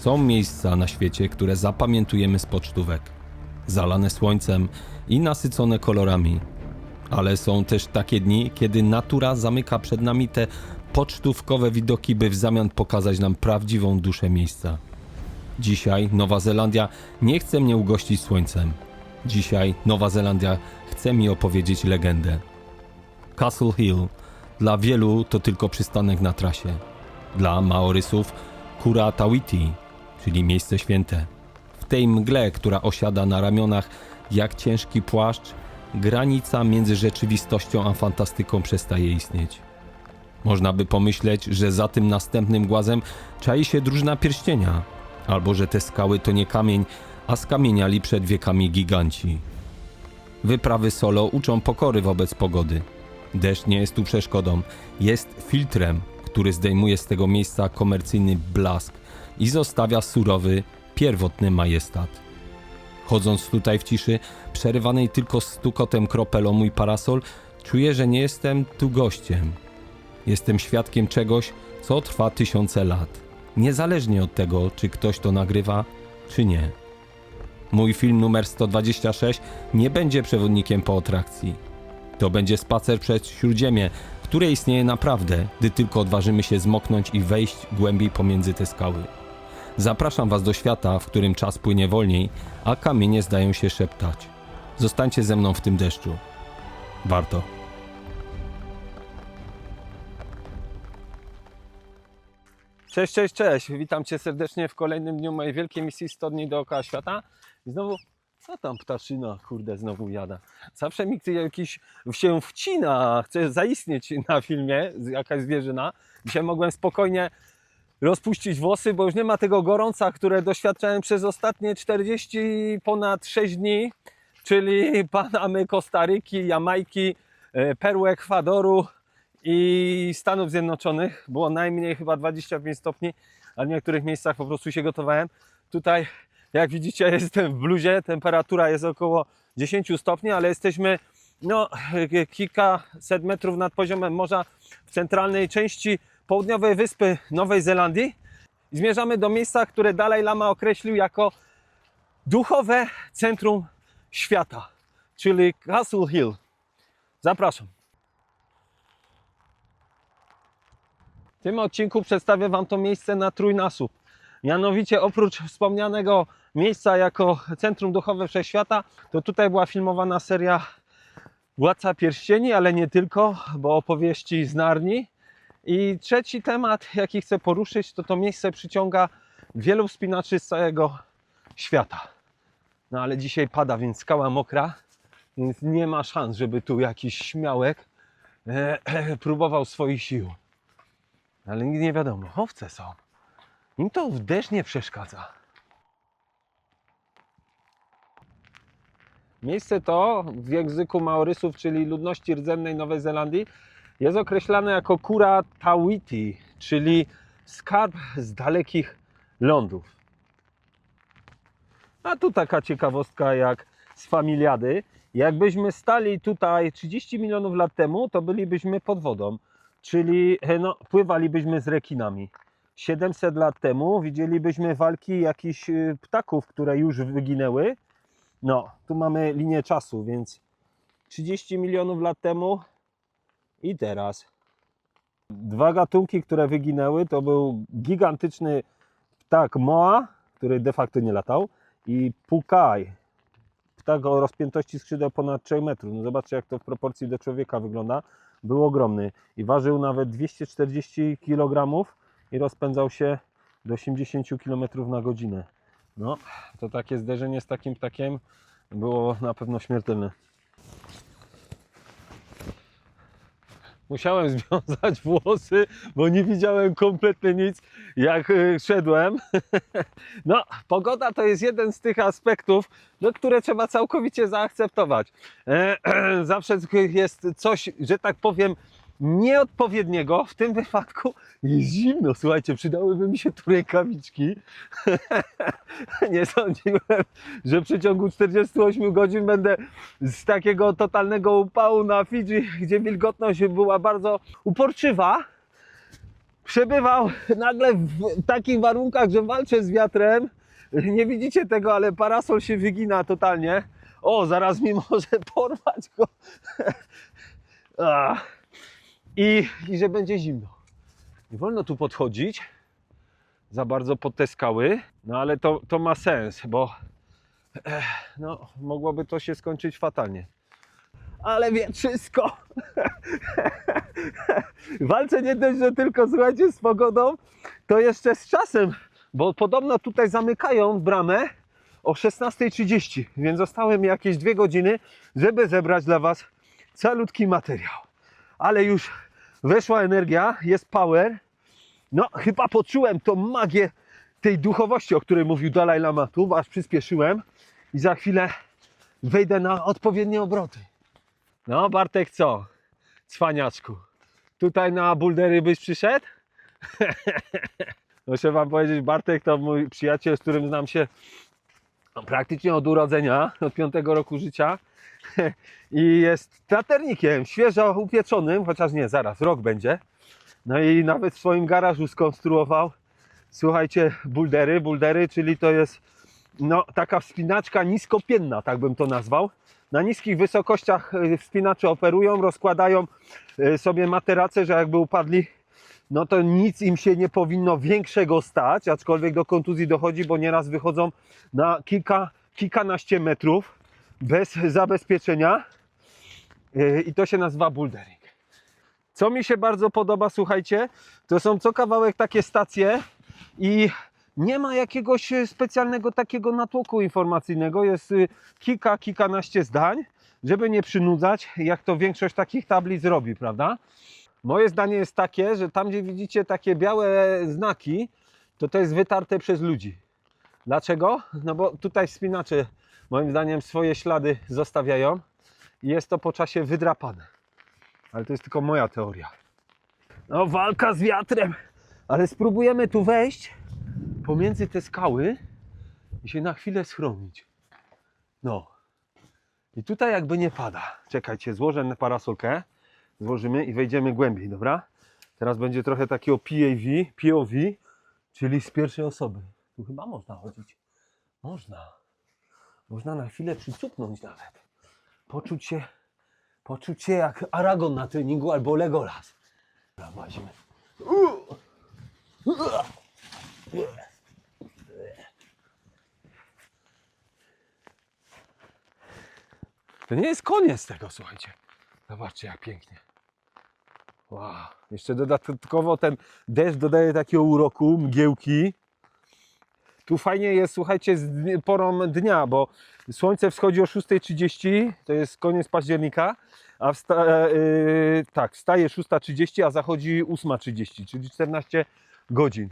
Są miejsca na świecie, które zapamiętujemy z pocztówek. Zalane słońcem i nasycone kolorami. Ale są też takie dni, kiedy natura zamyka przed nami te pocztówkowe widoki, by w zamian pokazać nam prawdziwą duszę miejsca. Dzisiaj Nowa Zelandia nie chce mnie ugościć słońcem. Dzisiaj Nowa Zelandia chce mi opowiedzieć legendę. Castle Hill dla wielu to tylko przystanek na trasie. Dla Maorysów Kura Tawiti, czyli miejsce święte. W tej mgle, która osiada na ramionach jak ciężki płaszcz, granica między rzeczywistością a fantastyką przestaje istnieć. Można by pomyśleć, że za tym następnym głazem czai się drużyna pierścienia, albo że te skały to nie kamień, a skamieniali przed wiekami giganci. Wyprawy solo uczą pokory wobec pogody. Deszcz nie jest tu przeszkodą, jest filtrem, który zdejmuje z tego miejsca komercyjny blask i zostawia surowy, pierwotny majestat. Chodząc tutaj w ciszy, przerywanej tylko stukotem kropel o mój parasol, czuję, że nie jestem tu gościem. Jestem świadkiem czegoś, co trwa tysiące lat. Niezależnie od tego, czy ktoś to nagrywa, czy nie. Mój film numer 126 nie będzie przewodnikiem po atrakcji. To będzie spacer przez Śródziemie, które istnieje naprawdę, gdy tylko odważymy się zmoknąć i wejść głębiej pomiędzy te skały. Zapraszam Was do świata, w którym czas płynie wolniej, a kamienie zdają się szeptać. Zostańcie ze mną w tym deszczu. Warto. Cześć, cześć, cześć. Witam Cię serdecznie w kolejnym dniu mojej wielkiej misji 100 dni dookoła świata. I znowu, co tam ptaszyna, kurde, znowu jada. Zawsze mi jakiś się wcina, chce zaistnieć na filmie, jakaś zwierzyna. Dzisiaj mogłem spokojnie rozpuścić włosy, bo już nie ma tego gorąca, które doświadczałem przez ostatnie 40 ponad 6 dni, czyli Panamy, Kostaryki, Jamajki, Peru, Ekwadoru i Stanów Zjednoczonych. Było najmniej chyba 25 stopni, a w niektórych miejscach po prostu się gotowałem. Tutaj, jak widzicie, jestem w bluzie, temperatura jest około 10 stopni, ale jesteśmy kilkaset metrów nad poziomem morza w centralnej części południowej wyspy Nowej Zelandii. I zmierzamy do miejsca, które Dalaj Lama określił jako duchowe centrum świata, czyli Castle Hill. Zapraszam. W tym odcinku przedstawię Wam to miejsce na trójnasób. Mianowicie oprócz wspomnianego miejsca jako centrum duchowe wszechświata, to tutaj była filmowana seria Władca Pierścieni, ale nie tylko, bo opowieści z Narni. I trzeci temat, jaki chcę poruszyć, to miejsce przyciąga wielu wspinaczy z całego świata. No ale dzisiaj pada, więc skała mokra, więc nie ma szans, żeby tu jakiś śmiałek próbował swoich sił. Ale nigdy nie wiadomo, owce są. Im to w deszcz nie przeszkadza. Miejsce to w języku Maorysów, czyli ludności rdzennej Nowej Zelandii, jest określane jako Kura Tawiti, czyli skarb z dalekich lądów. A tu taka ciekawostka jak z Familiady. Jakbyśmy stali tutaj 30 milionów lat temu, to bylibyśmy pod wodą, czyli pływalibyśmy z rekinami. 700 lat temu widzielibyśmy walki jakichś ptaków, które już wyginęły. No, tu mamy linię czasu, więc 30 milionów lat temu i teraz. Dwa gatunki, które wyginęły, to był gigantyczny ptak moa, który de facto nie latał, i pukaj, ptak o rozpiętości skrzydeł ponad 3 metrów. No zobaczcie, jak to w proporcji do człowieka wygląda. Był ogromny i ważył nawet 240 kg i rozpędzał się do 80 km na godzinę. No, to takie zderzenie z takim ptakiem było na pewno śmiertelne. Musiałem związać włosy, bo nie widziałem kompletnie nic, jak szedłem. No, pogoda to jest jeden z tych aspektów, które trzeba całkowicie zaakceptować. Zawsze jest coś, że tak powiem, nieodpowiedniego. W tym wypadku jest zimno. Słuchajcie, przydałyby mi się tu rękawiczki. Nie sądziłem, że w przeciągu 48 godzin będę z takiego totalnego upału na Fidżi, gdzie wilgotność była bardzo uporczywa, przebywał nagle w takich warunkach, że walczę z wiatrem. Nie widzicie tego, ale parasol się wygina totalnie. O, zaraz mi może porwać go. I że będzie zimno. Nie wolno tu podchodzić za bardzo pod te skały, no ale to ma sens, bo no, mogłoby to się skończyć fatalnie. Ale wietrzysko. Walczę nie dość, że tylko, słuchajcie, z pogodą, to jeszcze z czasem, bo podobno tutaj zamykają bramę o 16:30, więc zostały mi jakieś 2 godziny, żeby zebrać dla Was calutki materiał. Ale już weszła energia, jest power. No, chyba poczułem tą magię tej duchowości, o której mówił Dalaj Lama tu, aż przyspieszyłem i za chwilę wejdę na odpowiednie obroty. No, Bartek, co? Cwaniaczku. Tutaj na buldery byś przyszedł? Muszę wam powiedzieć, Bartek to mój przyjaciel, z którym znam się praktycznie od urodzenia, od 5 roku życia. I jest laternikiem, świeżo upieczonym, chociaż nie, zaraz, rok będzie. No i nawet w swoim garażu skonstruował, słuchajcie, buldery, czyli to jest no, taka wspinaczka niskopienna, tak bym to nazwał. Na niskich wysokościach wspinacze operują, rozkładają sobie materace, że jakby upadli, no to nic im się nie powinno większego stać, aczkolwiek do kontuzji dochodzi, bo nieraz wychodzą na kilkanaście metrów bez zabezpieczenia i to się nazywa bouldering. Co mi się bardzo podoba, słuchajcie, to są co kawałek takie stacje i nie ma jakiegoś specjalnego takiego natłoku informacyjnego, jest kilkanaście zdań, żeby nie przynudzać, jak to większość takich tablic robi, prawda? Moje zdanie jest takie, że tam gdzie widzicie takie białe znaki, to jest wytarte przez ludzi. Dlaczego? No bo tutaj wspinacze moim zdaniem swoje ślady zostawiają i jest to po czasie wydrapane. Ale to jest tylko moja teoria. No, walka z wiatrem, ale spróbujemy tu wejść pomiędzy te skały i się na chwilę schronić. No. I tutaj jakby nie pada. Czekajcie, złożę parasolkę. Złożymy i wejdziemy głębiej, dobra? Teraz będzie trochę takiego POV, czyli z pierwszej osoby. Tu chyba można chodzić. Można. Można na chwilę przycupnąć nawet. Poczuć się jak Aragon na treningu albo Legolas. Dobra, włazimy. To nie jest koniec tego, słuchajcie. Zobaczcie, jak pięknie. Wow. Jeszcze dodatkowo ten deszcz dodaje takiego uroku, mgiełki. Tu fajnie jest, słuchajcie, z porą dnia, bo słońce wschodzi o 6:30, to jest koniec października, a wstaje 6:30, a zachodzi 8:30, czyli 14 godzin.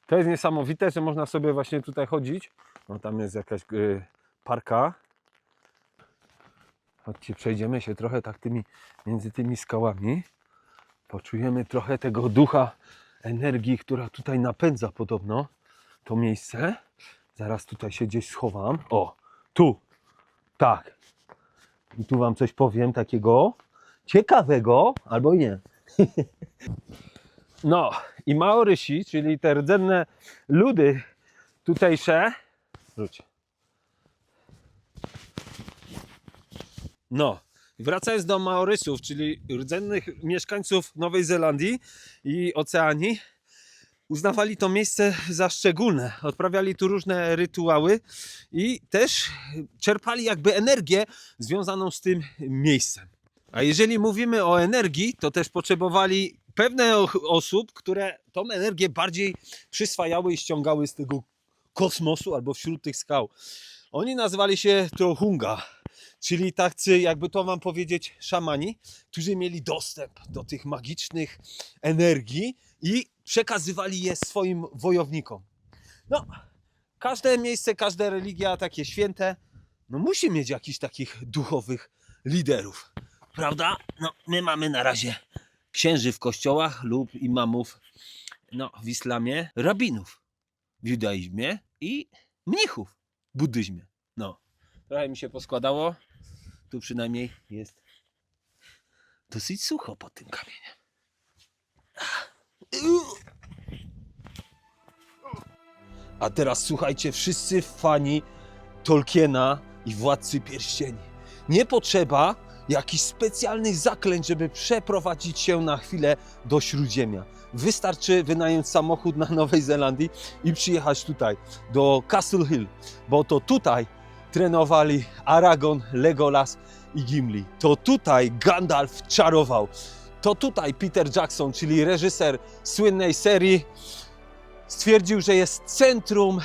To jest niesamowite, że można sobie właśnie tutaj chodzić. No, tam jest jakaś parka. Chodźcie, przejdziemy się trochę tak między tymi skałami. Poczujemy trochę tego ducha energii, która tutaj napędza podobno to miejsce. Zaraz tutaj się gdzieś schowam. O, tu. Tak. I tu wam coś powiem takiego ciekawego, albo i nie. No i Maorysi, czyli te rdzenne ludy tutejsze. Wróć. No, wracając do Maorysów, czyli rdzennych mieszkańców Nowej Zelandii i Oceanii, uznawali to miejsce za szczególne. Odprawiali tu różne rytuały i też czerpali jakby energię związaną z tym miejscem. A jeżeli mówimy o energii, to też potrzebowali pewne osób, które tą energię bardziej przyswajały i ściągały z tego kosmosu albo wśród tych skał. Oni nazywali się Trochunga, czyli tacy, jakby to wam powiedzieć, szamani, którzy mieli dostęp do tych magicznych energii i przekazywali je swoim wojownikom. No, każde miejsce, każda religia takie święte, no musi mieć jakichś takich duchowych liderów, prawda? No, my mamy na razie księży w kościołach lub imamów, no, w islamie, rabinów w judaizmie i mnichów w buddyzmie. No, trochę mi się poskładało. Tu przynajmniej jest dosyć sucho pod tym kamieniem. A teraz słuchajcie, wszyscy fani Tolkiena i Władcy Pierścieni. Nie potrzeba jakichś specjalnych zaklęć, żeby przeprowadzić się na chwilę do Śródziemia. Wystarczy wynająć samochód na Nowej Zelandii i przyjechać tutaj, do Castle Hill, bo to tutaj trenowali Aragorn, Legolas i Gimli. To tutaj Gandalf czarował. To tutaj Peter Jackson, czyli reżyser słynnej serii, stwierdził, że jest centrum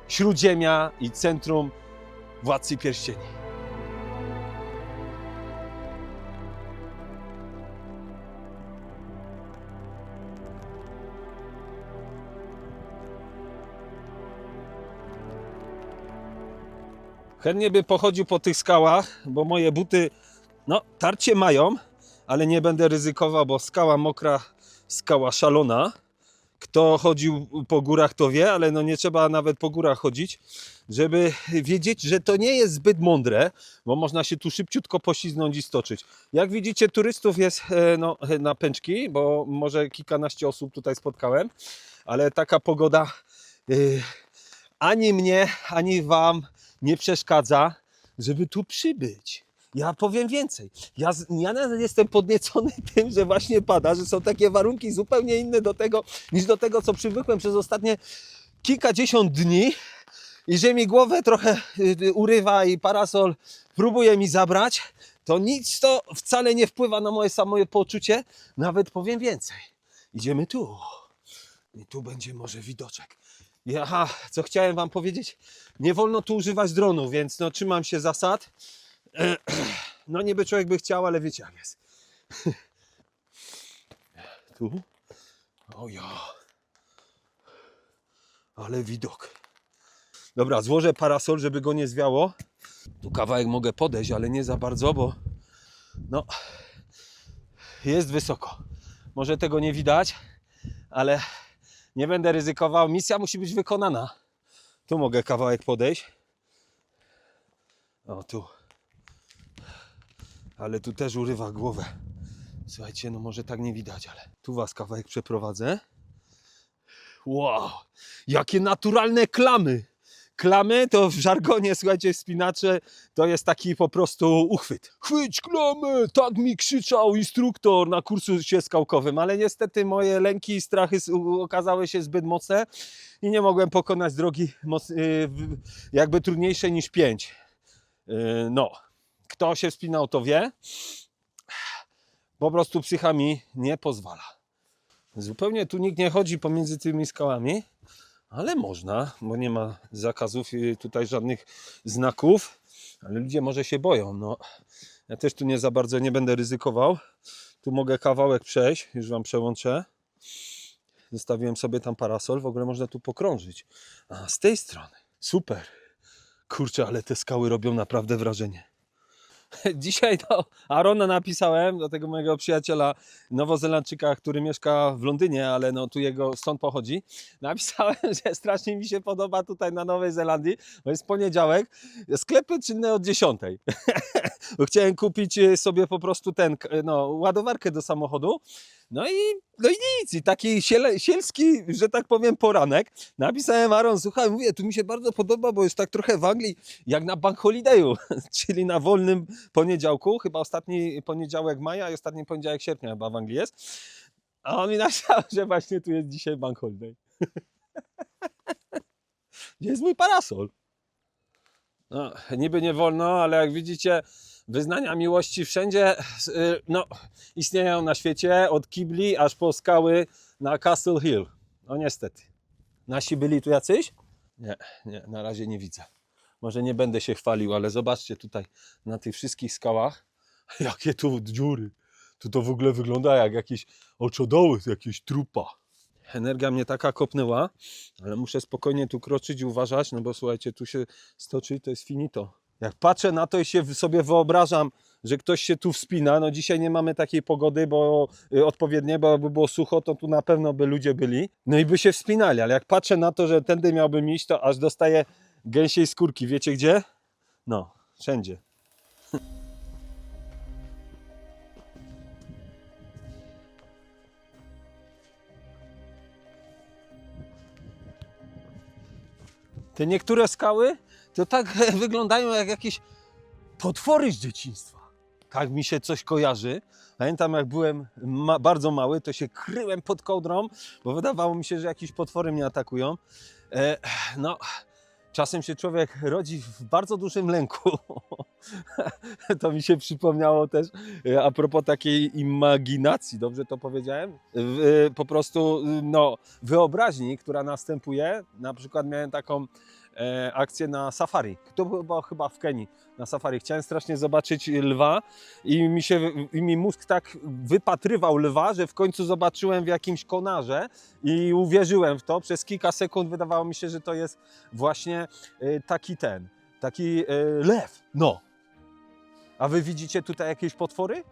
Śródziemia i centrum Władcy Pierścieni. Chętnie by pochodził po tych skałach, bo moje buty, no, tarcie mają, ale nie będę ryzykował, bo skała mokra, skała szalona. Kto chodził po górach, to wie, ale no nie trzeba nawet po górach chodzić, żeby wiedzieć, że to nie jest zbyt mądre, bo można się tu szybciutko poślizgnąć i stoczyć. Jak widzicie, turystów jest no, na pęczki, bo może kilkanaście osób tutaj spotkałem, ale taka pogoda ani mnie, ani wam nie przeszkadza, żeby tu przybyć. Ja powiem więcej. Ja nawet jestem podniecony tym, że właśnie pada, że są takie warunki zupełnie inne niż do tego, co przywykłem przez ostatnie kilkadziesiąt dni i że mi głowę trochę urywa i parasol próbuje mi zabrać, to nic to wcale nie wpływa na moje samopoczucie. Nawet powiem więcej. Idziemy tu. I tu będzie może widoczek. Aha, co chciałem wam powiedzieć? Nie wolno tu używać dronu, więc no, trzymam się zasad. No niby człowiek by chciał, ale wiecie jak jest. Tu? O ja. Ale widok. Dobra, złożę parasol, żeby go nie zwiało. Tu kawałek mogę podejść, ale nie za bardzo, bo no jest wysoko. Może tego nie widać, ale nie będę ryzykował. Misja musi być wykonana. Tu mogę kawałek podejść. O, tu. Ale tu też urywa głowę. Słuchajcie, no może tak nie widać, ale tu was kawałek przeprowadzę. Wow, jakie naturalne klamy. Klamy to w żargonie, słuchajcie, wspinacze, to jest taki po prostu uchwyt. Chwyć klamę, tak mi krzyczał instruktor na kursie skałkowym, ale niestety moje lęki i strachy okazały się zbyt mocne i nie mogłem pokonać drogi jakby trudniejszej niż 5. No, kto się wspinał, to wie. Po prostu psycha mi nie pozwala. Zupełnie tu nikt nie chodzi pomiędzy tymi skałami, ale można, bo nie ma zakazów i tutaj żadnych znaków, ale ludzie może się boją. No, ja też tu nie za bardzo nie będę ryzykował. Tu mogę kawałek przejść, już wam przełączę. Zostawiłem sobie tam parasol, w ogóle można tu pokrążyć. A z tej strony, super. Kurczę, ale te skały robią naprawdę wrażenie. Dzisiaj do Arona napisałem, do tego mojego przyjaciela Nowozelandczyka, który mieszka w Londynie, ale no tu stąd pochodzi. Napisałem, że strasznie mi się podoba tutaj na Nowej Zelandii, bo jest poniedziałek, sklepy czynne od 10. Bo chciałem kupić sobie po prostu ładowarkę do samochodu. No i nic, i taki sielski, że tak powiem, poranek. Napisałem: Aaron, słuchaj, mówię, tu mi się bardzo podoba, bo jest tak trochę w Anglii jak na Bank Holiday'u, czyli na wolnym poniedziałku, chyba ostatni poniedziałek maja i ostatni poniedziałek sierpnia chyba w Anglii jest. A on mi napisał, że właśnie tu jest dzisiaj Bank Holiday. Gdzie jest mój parasol? No, niby nie wolno, ale jak widzicie, wyznania miłości wszędzie no, istnieją na świecie, od kibli aż po skały na Castle Hill. No niestety. Nasi byli tu jacyś? Nie, na razie nie widzę. Może nie będę się chwalił, ale zobaczcie tutaj na tych wszystkich skałach, jakie tu dziury. Tu to w ogóle wygląda jak jakieś oczodoły, jakieś trupa. Energia mnie taka kopnęła, ale muszę spokojnie tu kroczyć i uważać, no bo słuchajcie, tu się stoczy, to jest finito. Jak patrzę na to i się sobie wyobrażam, że ktoś się tu wspina, no dzisiaj nie mamy takiej pogody, bo odpowiednie, bo jakby było sucho, to tu na pewno by ludzie byli, no i by się wspinali, ale jak patrzę na to, że tędy miałbym iść, to aż dostaję gęsiej skórki. Wiecie gdzie? No, wszędzie. Te niektóre skały to tak wyglądają jak jakieś potwory z dzieciństwa. Tak mi się coś kojarzy. Pamiętam, jak byłem bardzo mały, to się kryłem pod kołdrą, bo wydawało mi się, że jakieś potwory mnie atakują. No, czasem się człowiek rodzi w bardzo dużym lęku. To mi się przypomniało też a propos takiej imaginacji, dobrze to powiedziałem? Po prostu wyobraźni, która następuje. Na przykład miałem taką akcję na safari. To było chyba w Kenii, na safari. Chciałem strasznie zobaczyć lwa i mi mózg tak wypatrywał lwa, że w końcu zobaczyłem w jakimś konarze i uwierzyłem w to. Przez kilka sekund wydawało mi się, że to jest właśnie taki lew. No. A wy widzicie tutaj jakieś potwory?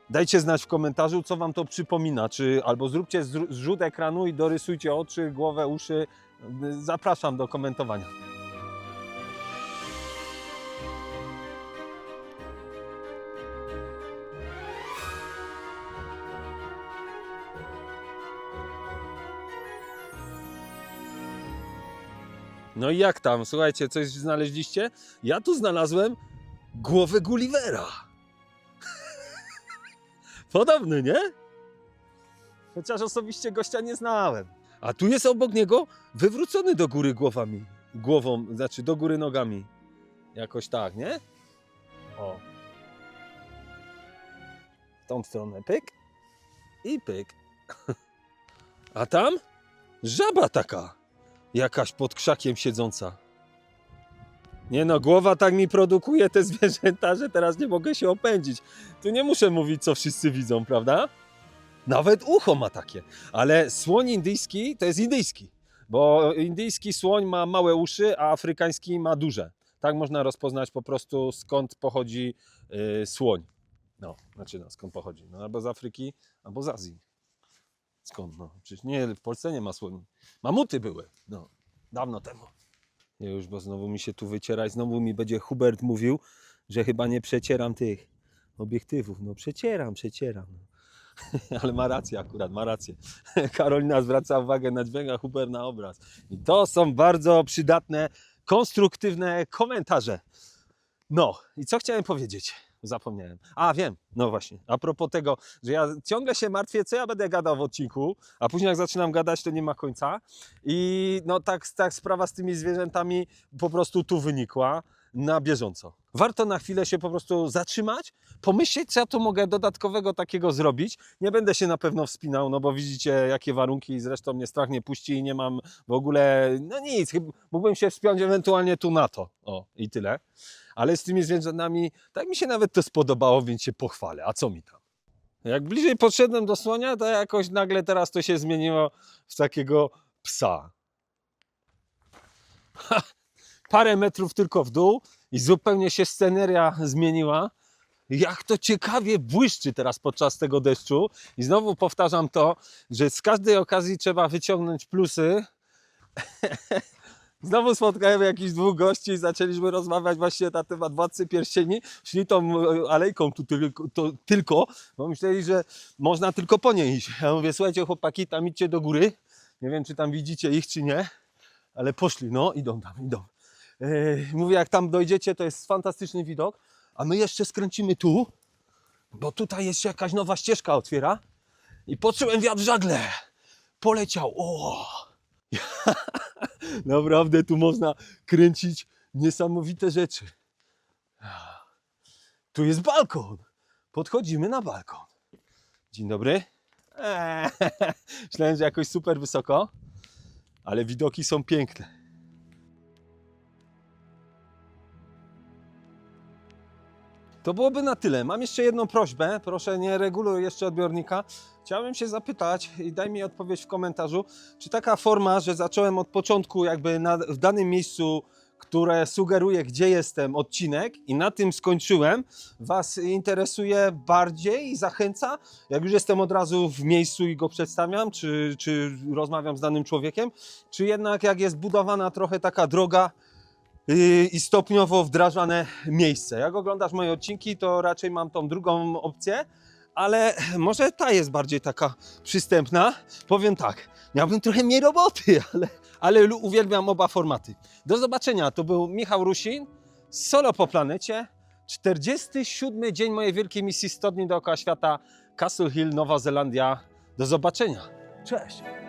Dajcie znać w komentarzu, co wam to przypomina. Albo zróbcie zrzut ekranu i dorysujcie oczy, głowę, uszy. Zapraszam do komentowania. No i jak tam? Słuchajcie, coś znaleźliście? Ja tu znalazłem głowę Gullivera. Podobny, nie? Chociaż osobiście gościa nie znałem. A tu jest obok niego wywrócony do góry głową, znaczy do góry nogami. Jakoś tak, nie? O. W tą stronę pyk i pyk. A tam żaba taka, jakaś pod krzakiem siedząca. Nie no, głowa tak mi produkuje te zwierzęta, że teraz nie mogę się opędzić. Tu nie muszę mówić, co wszyscy widzą, prawda? Nawet ucho ma takie. Ale słoń indyjski to jest indyjski. Bo indyjski słoń ma małe uszy, a afrykański ma duże. Tak można rozpoznać po prostu, skąd pochodzi słoń. Skąd pochodzi? No albo z Afryki, albo z Azji. Skąd? No, przecież nie, w Polsce nie ma słoni. Mamuty były, dawno temu. Już, bo znowu mi się tu wyciera i znowu mi będzie Hubert mówił, że chyba nie przecieram tych obiektywów. No przecieram. Ale ma rację akurat, ma rację. Karolina zwraca uwagę na dźwięk, a Hubert na obraz. I to są bardzo przydatne, konstruktywne komentarze. No i co chciałem powiedzieć? Zapomniałem. A, wiem, no właśnie, a propos tego, że ja ciągle się martwię, co ja będę gadał w odcinku, a później jak zaczynam gadać, to nie ma końca. I no tak sprawa z tymi zwierzętami po prostu tu wynikła na bieżąco. Warto na chwilę się po prostu zatrzymać, pomyśleć, co ja tu mogę dodatkowego takiego zrobić. Nie będę się na pewno wspinał, no bo widzicie, jakie warunki, zresztą mnie strach nie puści i nie mam w ogóle, no nic, mógłbym się wspiąć ewentualnie tu na to. O, i tyle. Ale z tymi zwierzętami, tak mi się nawet to spodobało, więc się pochwalę. A co mi tam? Jak bliżej podszedłem do słonia, to jakoś nagle teraz to się zmieniło w takiego psa. Parę metrów tylko w dół i zupełnie się sceneria zmieniła. Jak to ciekawie błyszczy teraz podczas tego deszczu. I znowu powtarzam to, że z każdej okazji trzeba wyciągnąć plusy. Znowu spotkałem jakichś dwóch gości i zaczęliśmy rozmawiać właśnie na temat Władcy Pierścieni. Szli tą alejką tu tylko, bo myśleli, że można tylko po niej iść. Ja mówię, słuchajcie chłopaki, tam idźcie do góry. Nie wiem, czy tam widzicie ich, czy nie, ale poszli, no idą tam. Mówię, jak tam dojdziecie, to jest fantastyczny widok, a my jeszcze skręcimy tu, bo tutaj jest się jakaś nowa ścieżka otwiera i poczułem wiatr żagle. Poleciał, o! Naprawdę tu można kręcić niesamowite rzeczy. Tu jest balkon. Podchodzimy na balkon. Dzień dobry. Myślałem, że jakoś super wysoko, ale widoki są piękne. To byłoby na tyle. Mam jeszcze jedną prośbę. Proszę, nie reguluj jeszcze odbiornika. Chciałbym się zapytać i daj mi odpowiedź w komentarzu, czy taka forma, że zacząłem od początku jakby w danym miejscu, które sugeruje, gdzie jestem, odcinek i na tym skończyłem, Was interesuje bardziej i zachęca? Jak już jestem od razu w miejscu i go przedstawiam, czy rozmawiam z danym człowiekiem, czy jednak jak jest budowana trochę taka droga, i stopniowo wdrażane miejsce. Jak oglądasz moje odcinki, to raczej mam tą drugą opcję, ale może ta jest bardziej taka przystępna. Powiem tak, Miałbym trochę mniej roboty, ale uwielbiam oba formaty. Do zobaczenia. To był Michał Rusin, Solo po planecie. 47 dzień mojej wielkiej misji 100 dni dookoła świata, Castle Hill, Nowa Zelandia. Do zobaczenia. Cześć!